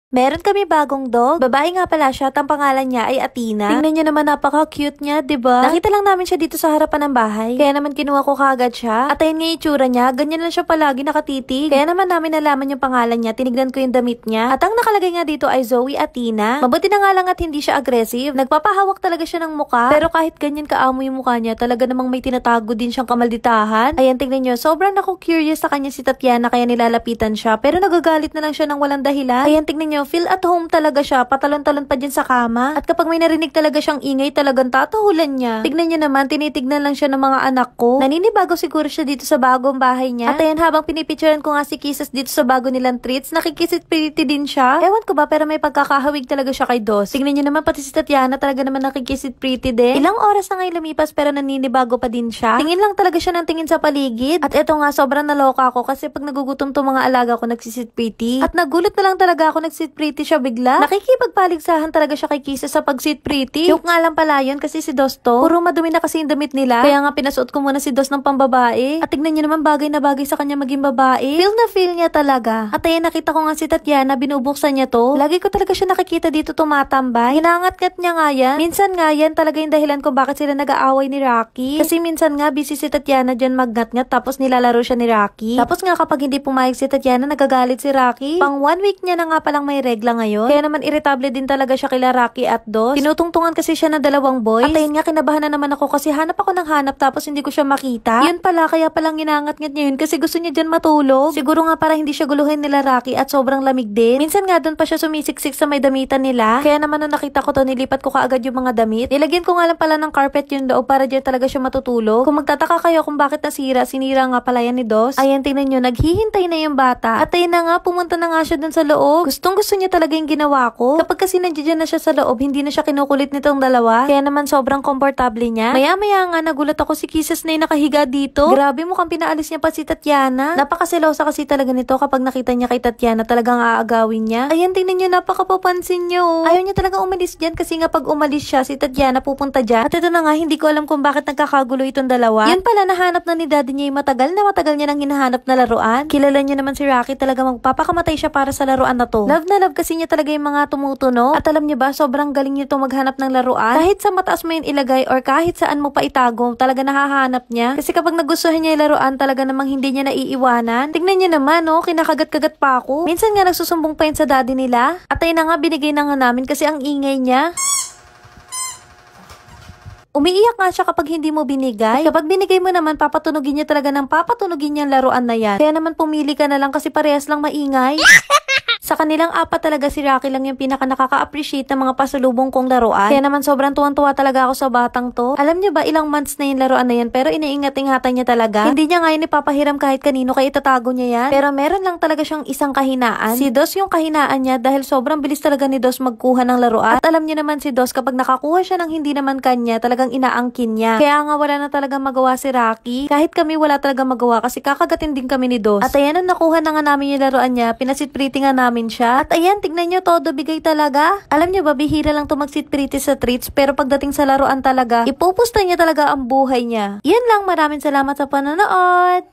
Meron kami bagong dog. Babae nga pala siya at ang pangalan niya ay Athena. Tingnan niyo naman, napaka-cute niya, 'di ba? Nakita lang namin siya dito sa harapan ng bahay. Kaya naman kinuha ko kaagad siya. At ayun nga yung itsura niya, ganyan lang siya palagi nakatitig. Kaya naman namin nalaman yung pangalan niya, tinignan ko yung damit niya. At ang nakalagay nga dito ay Zoe Athena. Mabuti na nga lang at hindi siya aggressive. Nagpapahawak talaga siya ng muka. Pero kahit ganyan kaamo yung mukha niya, talaga namang may tinatago din siyang kamalditahan. Ayan, tingnan niyo, sobrang ako curious sa kanya si Tatiana kaya nilalapitan siya. Pero nagagalit na lang siya ng walang dahilan. Ayan, tingnan niyo, feel at home talaga siya, patalon-talon pa dyan sa kama. At kapag may narinig talaga siyang ingay, talagang tatahulan niya. Tignan niyo naman, tinitignan lang siya ng mga anak ko. Naninibago siguro siya dito sa bagong bahay niya. At ayan, habang pinipicturean ko nga si Kisses dito sa bago nilang treats, nakikisit pretty din siya. Ewan ko ba, pero may pagkakahawig talaga siya kay Dos. Tignan niyo naman, pati si Tatiana talaga naman nakikisit pretty din. Ilang oras na ngayon lumipas pero naninibago pa din siya. Tingin lang talaga siya ng tingin sa paligid. At eto nga, sobrang naloka ako kasi pag nagugutom to mga alaga ko, nagsisit pretty. At nagulat na lang talaga ako, nagsit pretty siya bigla. Nakikipagpaligsahan talaga siya kay Kisses sa pag-sit pretty. Joke nga lang pala yun kasi si Dos to, puro madumi na kasi yung damit nila. Kaya nga pinasuot ko muna si Dos ng pambabae. At tignan niyo naman, bagay na bagay sa kanya maging babae. Feel na feel niya talaga. At ayan, nakita ko nga si Tatiana, binubuksan niya to. Lagi ko talaga siya nakikita dito tumatambay. Hinangat-ngat niya nga yan. Minsan nga yan talaga yung dahilan kung bakit sila nag-aaway ni Rocky. Kasi minsan nga busy si Tatiana dyan magngat-ngat tapos nilalaro siya ni Rocky. Tapos nga kapag hindi pumayag si Tatiana, nagagalit si Rocky. Pang 1 week niya na nga palang may regla ngayon. Kaya naman irritable din talaga siya kila Rocky at Dos. Tinutungtungan kasi siya ng dalawang boys. At ayun nga, kinabahan na naman ako kasi hanap ako ng hanap tapos hindi ko siya makita. Yun pala, kaya palang ginangat-ngat niya yun kasi gusto niya dyan matulog. Siguro nga para hindi siya guluhin nila Rocky at sobrang lamig din. Minsan nga doon pa siya sumisiksik sa may damitan nila. Kaya naman nung nakita ko to, nilipat ko kaagad yung mga damit. Nilagyan ko nga lang pala ng carpet yung loob para dyan talaga siya matutulog. Kung magtataka kayo kung bakit nasira, sinira nga pala yan ni Dos. Ayan, tingnan nyo, naghihintay na yung bata. At ayun na nga, pumunta na nga siya dun sa loob. Gustong gusto niya talaga yung ginawa ko. Kapag kasi nandiyan na siya sa loob, hindi na siya kinukulit nitong dalawa. Kaya naman sobrang komportable niya. Maya-maya nga, nagulat ako si Kisses na yung nakahiga dito. Grabe, mukhang pinaalis niya pa si Tatiana. Napakaselosa kasi talaga nito kapag nakita niya kay Tatiana, talagang aagawin niya. Ayan, tingnan niyo, napakapapansin niyo. Ayaw niya talagang umalis dyan kasi nga pag umalis siya, si Tatiana pupunta dyan. At ito na nga, hindi ko alam kung bakit nagkakagulo itong dalawa. Yan pala, nahanap na ni daddy niya yung matagal niya nang hinahanap na laruan. Kilala niyo naman si Rocky, talaga magpapakamatay siya para sa laruan na to. Love na love kasi niya talaga yung mga tumutunog. At alam niyo ba, sobrang galing niya itong maghanap ng laruan. Kahit sa mataas mo yun ilagay or kahit saan mo pa itago, talaga nahahanap niya. Kasi kapag nagustuhan niya yung laruan, talaga namang hindi niya naiiwanan. Tignan niyo naman, oh, kinakagat-kagat pa ako. Minsan nga nagsusumbong pa yun sa daddy nila. At ayun na nga, binigay na nga namin kasi ang ingay niya. Umiiyak nga siya kapag hindi mo binigay. At kapag binigay mo naman, papatunugin niya talaga ng papatunugin niya laruan na yan. Kaya naman pumili ka na lang kasi parehas lang maingay. Sa kanilang apat talaga si Rocky lang yung pinaka nakaka-appreciate ng mga pasalubong kong laruan. Kaya naman sobrang tuwang-tuwa talaga ako sa batang to. Alam niyo ba, ilang months na yung laruan na yan pero iniingat-ingatan niya talaga. Hindi niya ngayon ipapahiram kahit kanino kaya itatago niya yan. Pero meron lang talaga siyang isang kahinaan. Si Dos yung kahinaan niya dahil sobrang bilis talaga ni Dos magkuha ng laruan. At alam niyo naman si Dos kapag nakakuha siya ng hindi naman kanya, talagang inaangkin niya. Kaya nga wala na talaga magawa si Rocky. Kahit kami wala talaga magawa kasi kakagatin din kami ni Dos. At ayan, nung nakuha na nga namin yung laruan niya, pinasit pretty nga namin siya. At ayan, tignan nyo, todo bigay talaga. Alam nyo ba, bihira lang to mag-sit pretty sa treats, pero pagdating sa laruan talaga, ipupusta niya talaga ang buhay niya. Yan lang, maraming salamat sa panonood!